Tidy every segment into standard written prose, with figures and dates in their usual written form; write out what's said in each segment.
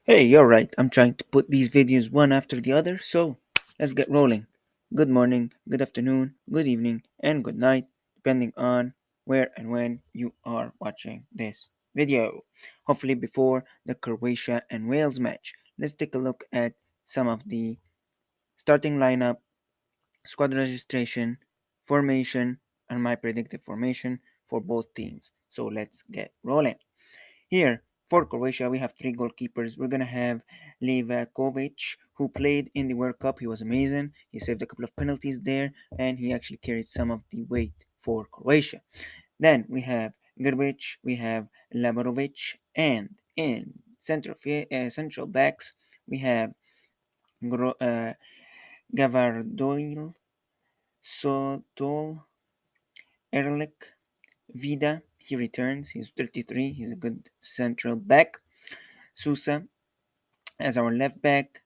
Hey, you're right. I'm trying to put these videos one after the other, so let's get rolling. Good morning, good afternoon, good evening, and good night, depending on where and when you are watching this video. Hopefully, before the Croatia and Wales match. Let's take a look at some of the starting lineup, squad registration, formation, and my predicted formation for both teams. So let's get rolling. Here, for Croatia, we have three goalkeepers. We're going to have Livakovic, who played in the World Cup. He was amazing. He saved a couple of penalties there, and he actually carried some of the weight for Croatia. Then we have Grbic, we have Laborovic, and in central backs, we have Gavardoil, Sotol, Erlich, Vida. He returns. He's 33. He's a good central back. Sousa as our left back,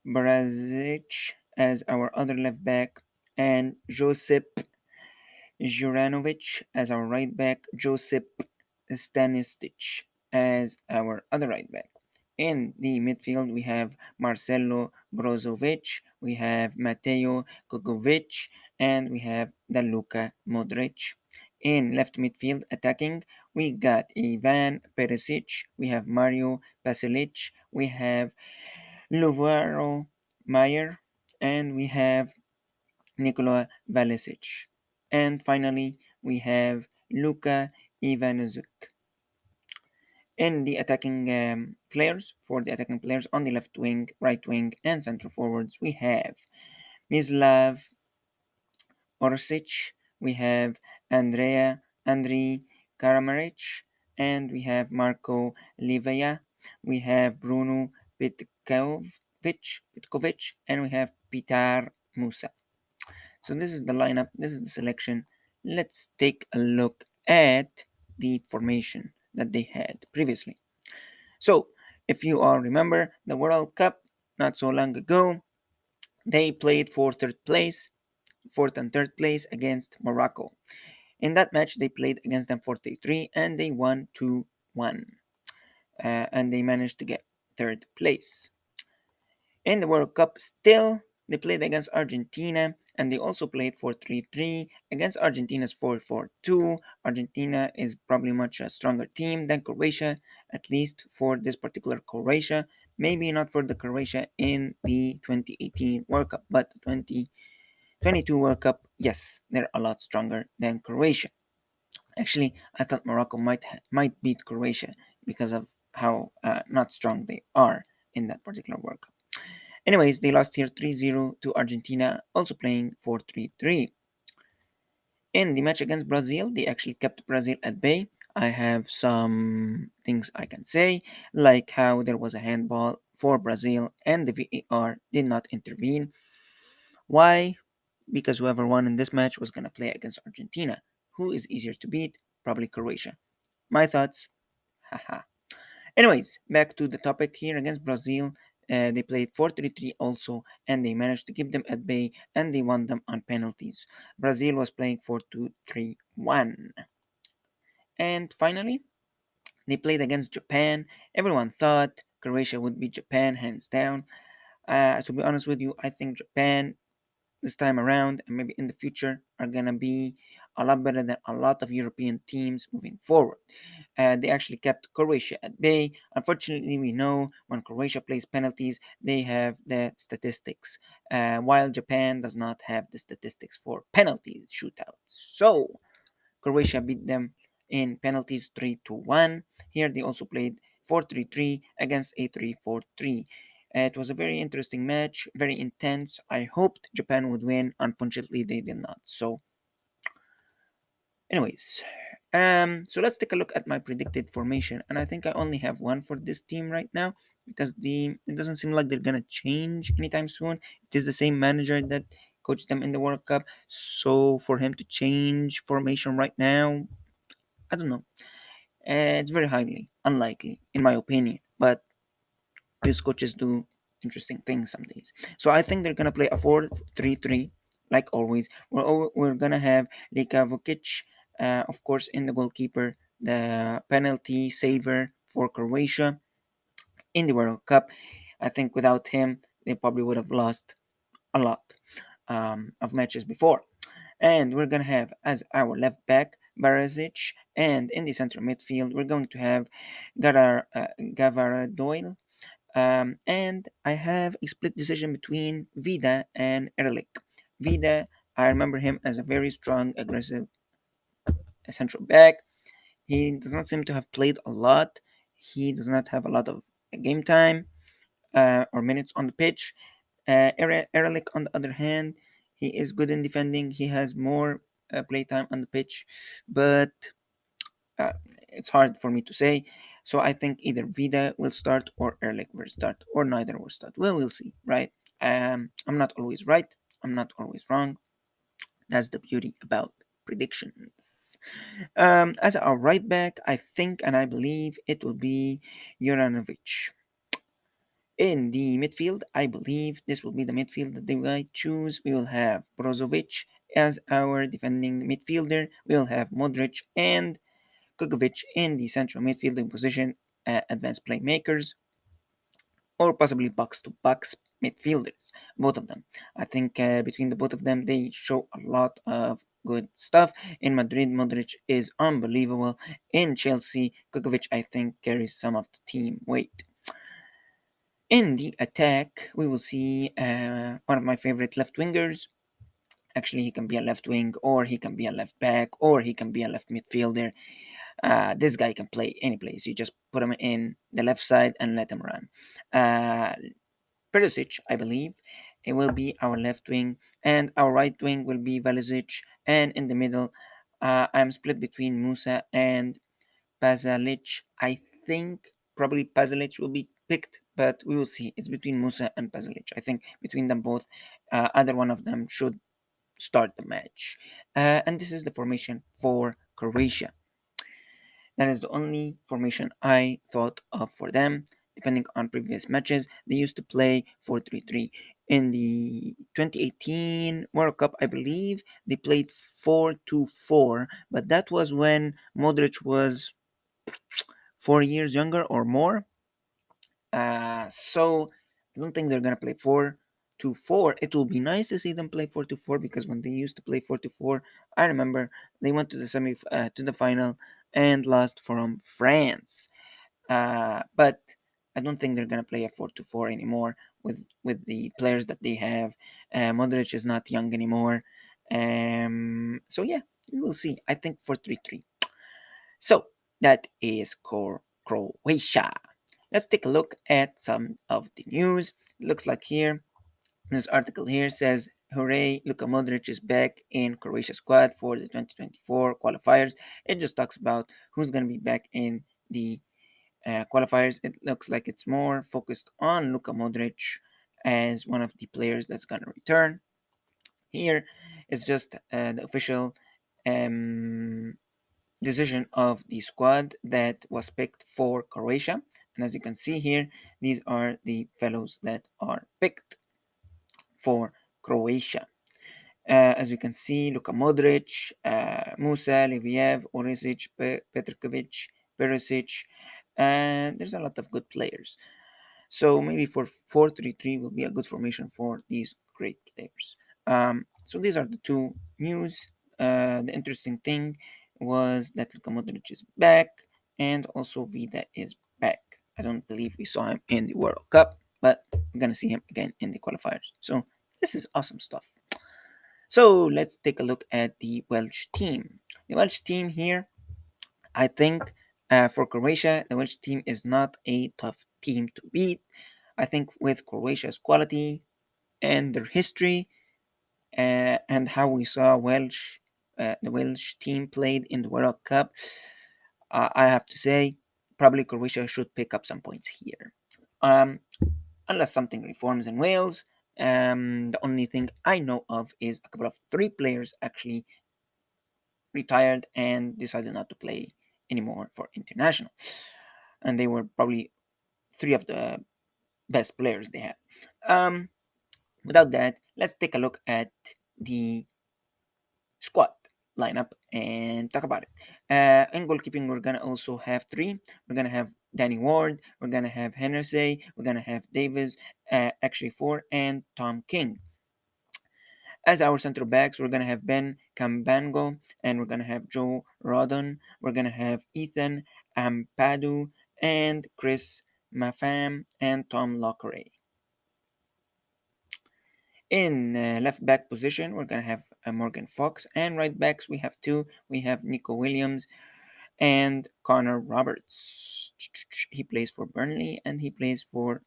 Brazic as our other left back, and Josip Juranovic as our right back, Josip Stanisic as our other right back. In the midfield, we have Marcelo Brozovic, we have Mateo Kogovic, and we have the Luka Modric. In left midfield, attacking, we got Ivan Perisic, we have Mario Pasilic, we have Luvaro Mayer, and we have Nikola Valesic. And finally, we have Luka Ivanovic. In the attacking players, for the attacking players on the left wing, right wing, and central forwards, we have Mislav Orsic, we have Andrei Karamarich, and we have Marco Livea, we have Bruno Petkovic, and we have Pitar Musa. So this is the lineup, this is the selection. Let's take a look at the formation that they had previously. So if you all remember the World Cup not so long ago, they played for fourth and third place against Morocco. In that match, they played against them 43 and they won 2-1. And they managed to get third place. In the World Cup, still, they played against Argentina and they also played 4-3-3 against Argentina's 4-4-2. Argentina is probably much a stronger team than Croatia, at least for this particular Croatia. Maybe not for the Croatia in the 2018 World Cup, but the 2022 World Cup, yes, they're a lot stronger than Croatia. Actually, I thought Morocco might beat Croatia because of how not strong they are in that particular World Cup. Anyways, they lost here 3-0 to Argentina, also playing 4-3-3. In the match against Brazil, they actually kept Brazil at bay. I have some things I can say, like how there was a handball for Brazil and the VAR did not intervene. Why? Because whoever won in this match was going to play against Argentina. Who is easier to beat? Probably Croatia. My thoughts? Haha. Anyways, back to the topic here against Brazil. They played 4-3-3 also, and they managed to keep them at bay, and they won them on penalties. Brazil was playing 4-2-3-1. And finally, they played against Japan. Everyone thought Croatia would beat Japan hands down. To be honest with you, I think Japan this time around and maybe in the future are gonna be a lot better than a lot of European teams moving forward. They actually kept Croatia at bay. Unfortunately, we know when Croatia plays penalties, they have the statistics, while Japan does not have the statistics for penalties shootouts. So Croatia beat them in penalties 3-1. Here they also played 4-3-3 against a 3-4-3. It was a very interesting match, very intense. I hoped Japan would win. Unfortunately, they did not. So, anyways, so let's take a look at my predicted formation, and I think I only have one for this team right now because it doesn't seem like they're gonna change anytime soon. It is the same manager that coached them in the World Cup, so for him to change formation right now, I don't know. It's very highly unlikely, in my opinion. But these coaches do interesting things some days. So I think they're gonna play a 4-3-3, like always. We're gonna have Lika Vukic, of course, in the goalkeeper, the penalty saver for Croatia. in the World Cup. I think without him, they probably would have lost a lot of matches before. And we're going to have as our left back Barisic, and in the central midfield, we're going to have Gavarodoil. And I have a split decision between Vida and Erlich. Vida, I remember him as a very strong, aggressive central back. He does not seem to have played a lot. He does not have a lot of game time or minutes on the pitch. Erlich, on the other hand, he is good in defending. He has more play time on the pitch, but uh, it's hard for me to say. So I think either Vida will start or Erlich will start, or neither will start. Well, we'll see, right? I'm not always right. I'm not always wrong. That's the beauty about predictions. As our right back, I think and I believe it will be Juranovic. In the midfield, I believe this will be the midfield that they might choose. We will have Brozovic as our defending midfielder. We'll have Modric and Kukovic in the central midfielding position, advanced playmakers, or possibly box to box midfielders. Both of them. I think between the both of them, they show a lot of good stuff. In Madrid, Modric is unbelievable. In Chelsea, Kukovic, I think, carries some of the team weight. In the attack, we will see one of my favorite left wingers. Actually, he can be a left wing, or he can be a left back, or he can be a left midfielder. This guy can play any place. You just put him in the left side and let him run. Uh, Perisic, I believe, it will be our left wing, and our right wing will be Velicic. And in the middle, I'm split between Musa and Pasalic. I think probably Pasalic will be picked, but we will see. It's between Musa and Pasalic. I think between them both, either one of them should start the match. And this is the formation for Croatia. That is the only formation I thought of for them. Depending on previous matches, they used to play 4-3-3. In the 2018 World Cup, I believe, they played 4-2-4, but that was when Modric was 4 years younger or more. So I don't think they're gonna play 4-2-4. It will be nice to see them play 4-2-4 because when they used to play 4-2-4, I remember they went to the to the final and lost from France. But I don't think they're gonna play a 4-2-4 anymore with the players that they have. Modric is not young anymore. So yeah, we will see. I think 4-3-3. So that is Croatia. Let's take a look at some of the news. It looks like here, this article here says, hooray, Luka Modric is back in Croatia squad for the 2024 qualifiers. It just talks about who's going to be back in the qualifiers. It looks like it's more focused on Luka Modric as one of the players that's going to return. Here is just the official um, decision of the squad that was picked for Croatia. And as you can see here, these are the fellows that are picked for Croatia. As you can see, Luka Modric, Musa, Liviev, Orisic, Petrkovic, Perisic, and there's a lot of good players. So maybe for 4-3-3 will be a good formation for these great players. So these are the two news. The interesting thing was that Luka Modric is back and also Vida is back. I don't believe we saw him in the World Cup, but we're going to see him again in the qualifiers. So this is awesome stuff. So let's take a look at the Welsh team. The Welsh team here, I think for Croatia, the Welsh team is not a tough team to beat. I think with Croatia's quality and their history and how we saw the Welsh team played in the World Cup, I have to say probably Croatia should pick up some points here. Um, unless something reforms in Wales. The only thing I know of is a couple of three players actually retired and decided not to play anymore for international. And they were probably three of the best players they had. Um, without that, let's take a look at the squad lineup and talk about it. In goalkeeping, we're gonna also have three. We're gonna have Danny Ward, we're gonna have Hennessy, we're gonna have Davis, actually four, and Tom King. As our central backs, we're gonna have Ben Cambango, and we're gonna have Joe Rodon. We're gonna have Ethan Ampadu and Chris Mafam and Tom Lockeray. In left back position, we're gonna have Morgan Fox, and right backs we have two. We have Nico Williams and Connor Roberts. He plays for Burnley and he plays for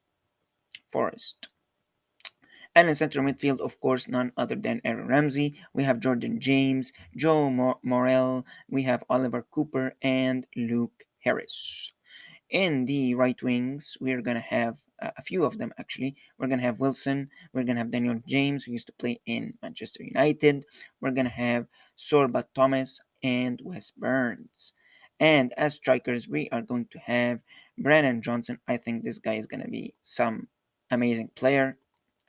Forest. And in central midfield, of course, none other than Aaron Ramsey. We have Jordan James, Joe Morel, we have Oliver Cooper, and Luke Harris. In the right wings, we're going to have a few of them actually. We're going to have Wilson, we're going to have Daniel James, who used to play in Manchester United. We're going to have Sorba Thomas and Wes Burns. And as strikers, we are going to have Brandon Johnson. I think this guy is going to be some amazing player,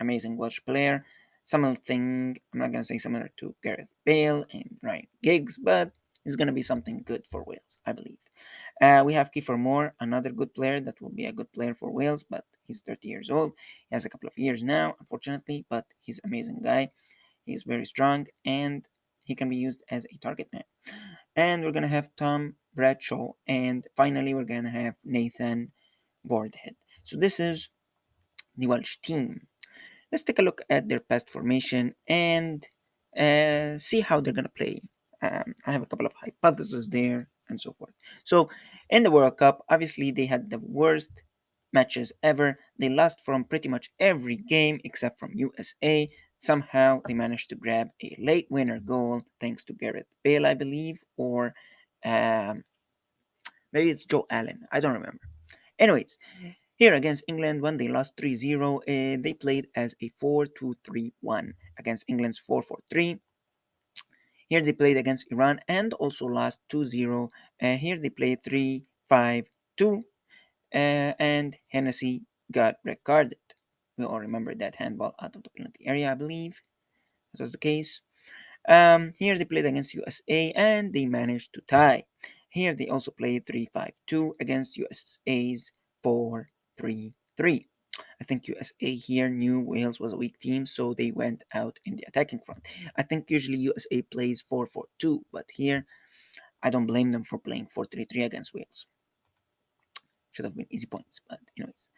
amazing Welsh player. Something, I'm not going to say similar to Gareth Bale and Ryan Giggs, but it's going to be something good for Wales, I believe. We have Kiefer Moore, another good player that will be a good player for Wales, but he's 30 years old. He has a couple of years now, unfortunately, but he's an amazing guy. He's very strong and he can be used as a target man. And we're going to have Tom Bradshaw, and finally, we're going to have Nathan Boardhead. So, this is the Welsh team. Let's take a look at their past formation and see how they're going to play. I have a couple of hypotheses there and so forth. So, in the World Cup, obviously, they had the worst matches ever. They lost from pretty much every game except from USA. Somehow, they managed to grab a late winner goal thanks to Gareth Bale, I believe, or um, maybe it's Joe Allen. I don't remember. Anyways, here against England, when they lost 3-0, they played as a 4-2-3-1 against England's 4-4-3. Here they played against Iran and also lost 2-0. Here they played 3-5-2, and Hennessy got red carded. We all remember that handball out of the penalty area, I believe. That was the case. Here they played against USA and they managed to tie. Here they also played 3-5-2 against USA's 4-3-3. I think USA here knew Wales was a weak team, so they went out in the attacking front. I think usually USA plays 4-4-2, but here I don't blame them for playing 4-3-3 against Wales. Should have been easy points, but anyways.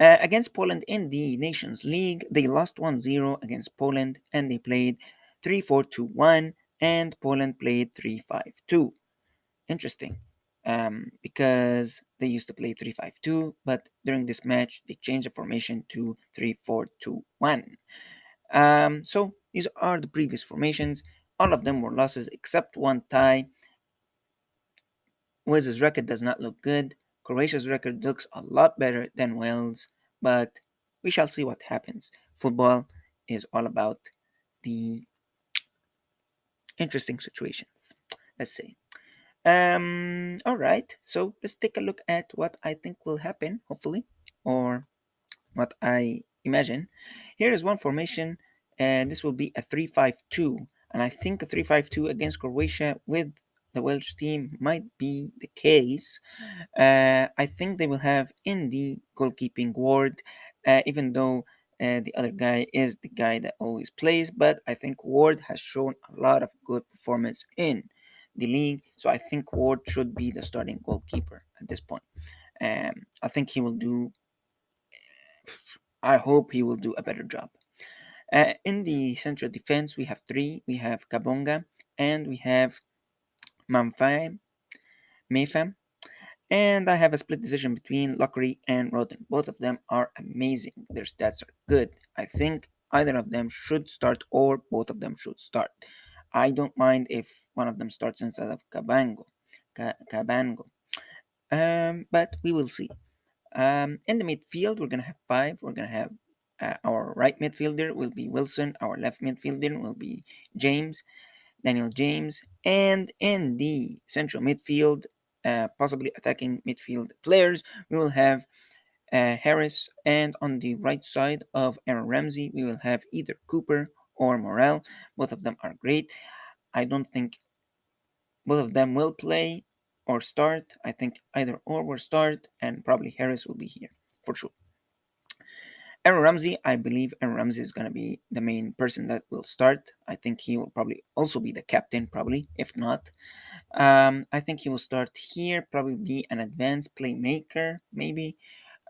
Against Poland in the Nations League, they lost 1-0 against Poland and they played 3-4-2-1, and Poland played 3-5-2. Interesting. Because they used to play 3-5-2, but during this match they changed the formation to 3-4-2-1. So these are the previous formations. All of them were losses except one tie. Wales's record does not look good. Croatia's record looks a lot better than Wales, but we shall see what happens. Football is all about the interesting situations. Let's see. All right. So let's take a look at what I think will happen, hopefully, or what I imagine. Here is one formation, and this will be a 3-5-2. And I think a 3-5-2 against Croatia with the Welsh team might be the case. I think they will have in the goalkeeping Ward, even though the other guy is the guy that always plays. But I think Ward has shown a lot of good performance in the league, so I think Ward should be the starting goalkeeper at this point. I think he will do. I hope he will do a better job. In the central defense, we have three. We have Kabonga and we have Mamfai, Mefam, and I have a split decision between Lockery and Roden. Both of them are amazing. Their stats are good. I think either of them should start or both of them should start. I don't mind if one of them starts instead of Cabango. But we will see. In the midfield, we're gonna have five. We're gonna have our right midfielder will be Wilson. Our left midfielder will be James, Daniel James, and in the central midfield, possibly attacking midfield players, we will have Harris, and on the right side of Aaron Ramsey, we will have either Cooper or Morel. Both of them are great. I don't think both of them will play. or start. I think either or will start, and probably Harris will be here for sure. Aaron Ramsey, I believe Aaron Ramsey is going to be the main person that will start. I think he will probably also be the captain, probably, if not. I think he will start here, probably be an advanced playmaker, maybe.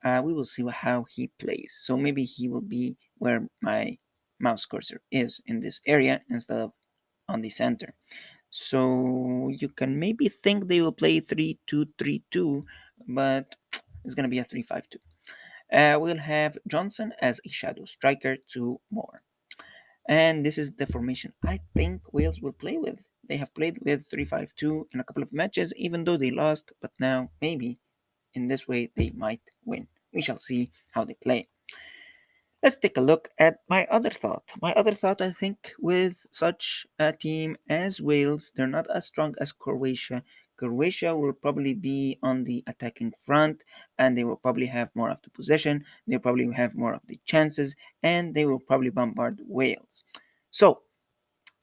We will see how he plays. So maybe he will be where my mouse cursor is in this area instead of on the center. So you can maybe think they will play 3-2-3-2, but it's going to be a 3-5-2. We'll have Johnson as a shadow striker, two more. And this is the formation I think Wales will play with. They have played with 3-5-2 in a couple of matches, even though they lost, but now maybe in this way they might win. We shall see how they play. Let's take a look at my other thought. My other thought, I think, with such a team as Wales, they're not as strong as Croatia. Croatia will probably be on the attacking front and they will probably have more of the possession, they probably have more of the chances, and they will probably bombard Wales. So,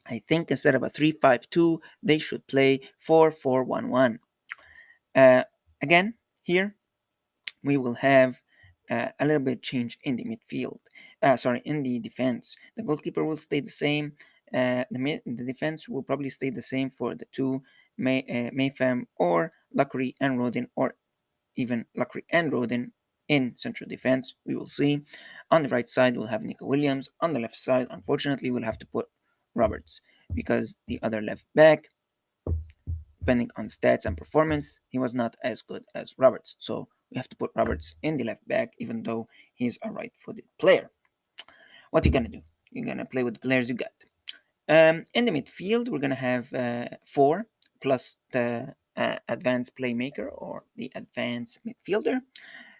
I think instead of a 3-5-2, they should play 4-4-1-1. Uh, Again, here we will have a little bit change in the midfield. In the defense. The goalkeeper will stay the same. The defense will probably stay the same for the two Mayfam or Luckery and Rodin, or even Luckery and Rodin in central defense. We will see. On the right side, we'll have Nico Williams. On the left side, unfortunately, we'll have to put Roberts because the other left back, depending on stats and performance, he was not as good as Roberts. So we have to put Roberts in the left back, even though he's a right-footed player. What you gonna do? You're gonna play with the players you got. In the midfield, we're gonna have four plus the advanced playmaker or the advanced midfielder.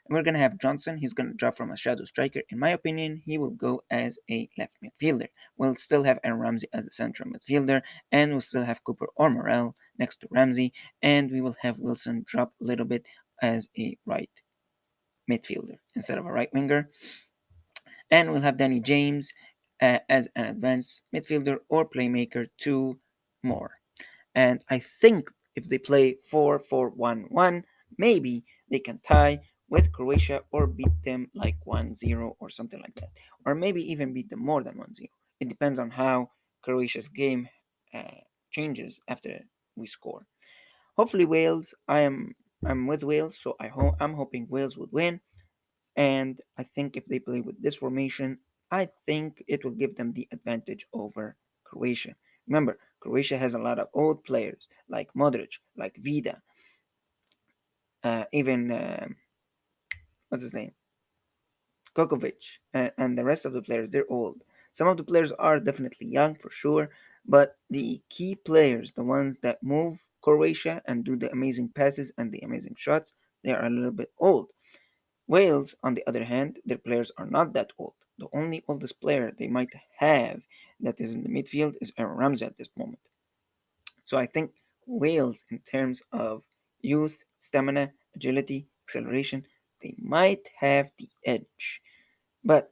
We're going to have Johnson. He's going to drop from a shadow striker. In my opinion, he will go as a left midfielder. We'll still have Aaron Ramsey as a central midfielder, and we'll still have Cooper or Morel next to Ramsey, and we will have Wilson drop a little bit as a right midfielder instead of a right winger. And we'll have Danny James as an advanced midfielder or playmaker, two more. And I think if they play 4-4-1-1, maybe they can tie with Croatia or beat them like 1-0 or something like that. Or maybe even beat them more than 1-0. It depends on how Croatia's game changes after we score. Hopefully Wales, I'm with Wales, so I'm hoping Wales would win. And I think if they play with this formation, I think it will give them the advantage over Croatia. Remember, Croatia has a lot of old players like Modric, like Vida, even what's his name, Kokovic, and the rest of the players. They're old. Some of the players are definitely young for sure, but the key players, the ones that move Croatia and do the amazing passes and the amazing shots, they are a little bit old. Wales, on the other hand, their players are not that old. The only oldest player they might have that is in the midfield is Aaron Ramsey at this moment. So I think Wales, in terms of youth, stamina, agility, acceleration, they might have the edge. But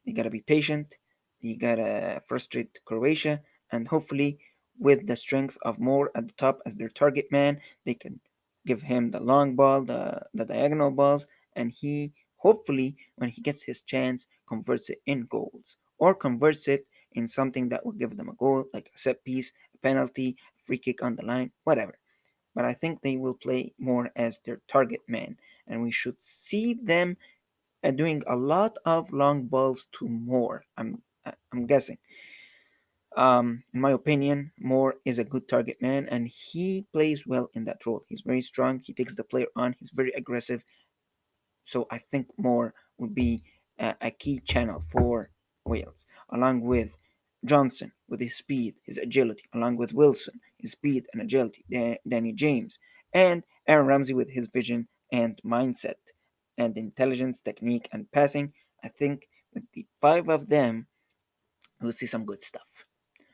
they gotta be patient. They gotta frustrate Croatia, and hopefully, with the strength of Moore at the top as their target man, they can give him the long ball, the diagonal balls, and he hopefully, when he gets his chance, converts it in goals or converts it in something that will give them a goal, like a set piece, a penalty, a free kick on the line, whatever. But I think they will play more as their target man, and we should see them doing a lot of long balls to Moore. I'm guessing. In my opinion, Moore is a good target man, and he plays well in that role. He's very strong. He takes the player on. He's very aggressive. So I think Moore would be a key channel for Wales, along with Johnson with his speed, his agility, along with Wilson, his speed and agility, Danny James, and Aaron Ramsey with his vision and mindset and intelligence, technique, and passing. I think with the five of them, we'll see some good stuff.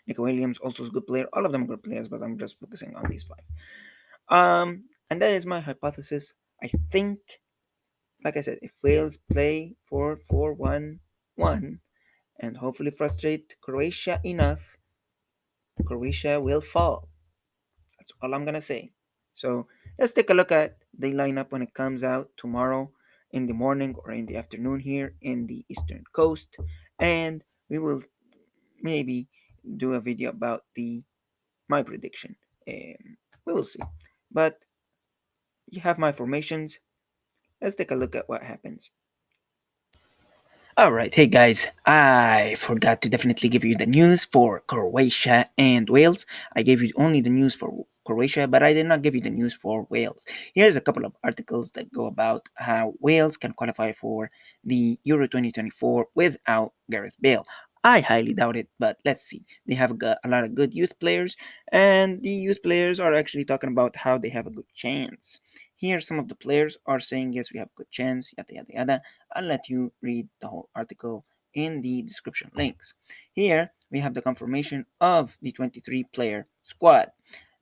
Nico Williams also is a good player. All of them are good players, but I'm just focusing on these five. And that is my hypothesis. I think, like I said, if Wales play 4-4-1-1 and hopefully frustrate Croatia enough, Croatia will fall. That's all I'm gonna say. So let's take a look at the lineup when it comes out tomorrow in the morning or in the afternoon here in the Eastern Coast. And we will maybe do a video about the my prediction. We will see. But you have my formations. Let's take a look at what happens. Alright, hey guys, I forgot to definitely give you the news for Croatia and Wales. I gave you only the news for Croatia, but I did not give you the news for Wales. Here's a couple of articles that go about how Wales can qualify for the Euro 2024 without Gareth Bale. I highly doubt it, but let's see. They have got a lot of good youth players, and the youth players are actually talking about how they have a good chance. Here, some of the players are saying, yes, we have a good chance, yada yada yada. I'll let you read the whole article in the description links. Here we have the confirmation of the 23 player squad.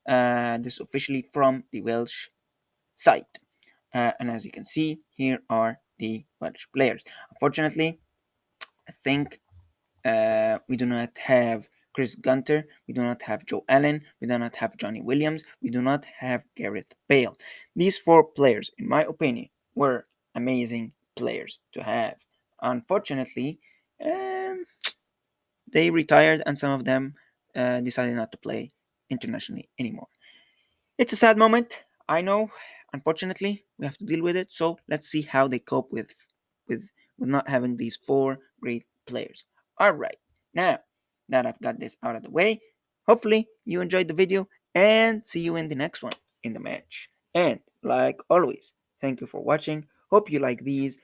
This is officially from the Welsh site. And as you can see, here are the Welsh players. Unfortunately, I think we do not have Chris Gunter, we do not have Joe Allen, we do not have Johnny Williams, we do not have Gareth Bale. These four players, in my opinion, were amazing players to have. Unfortunately, um, they retired and some of them decided not to play internationally anymore. It's a sad moment, I know. Unfortunately, we have to deal with it. So let's see how they cope with with not having these four great players. All right, now that I've got this out of the way, hopefully you enjoyed the video and see you in the next one in the match. And like always, thank you for watching. Hope you like these,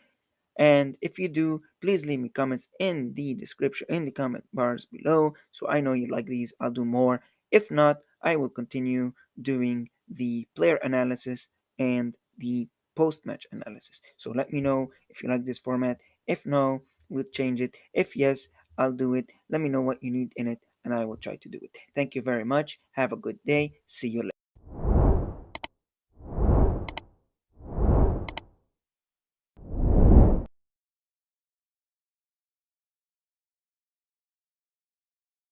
and if you do, please leave me comments in the description, in the comment bars below, so I know you like these. I'll do more. If not, I will continue doing the player analysis and the post match analysis. So let me know if you like this format. If no, we'll change it. If yes, I'll do it. Let me know what you need in it, and I will try to do it. Thank you very much. Have a good day. See you later.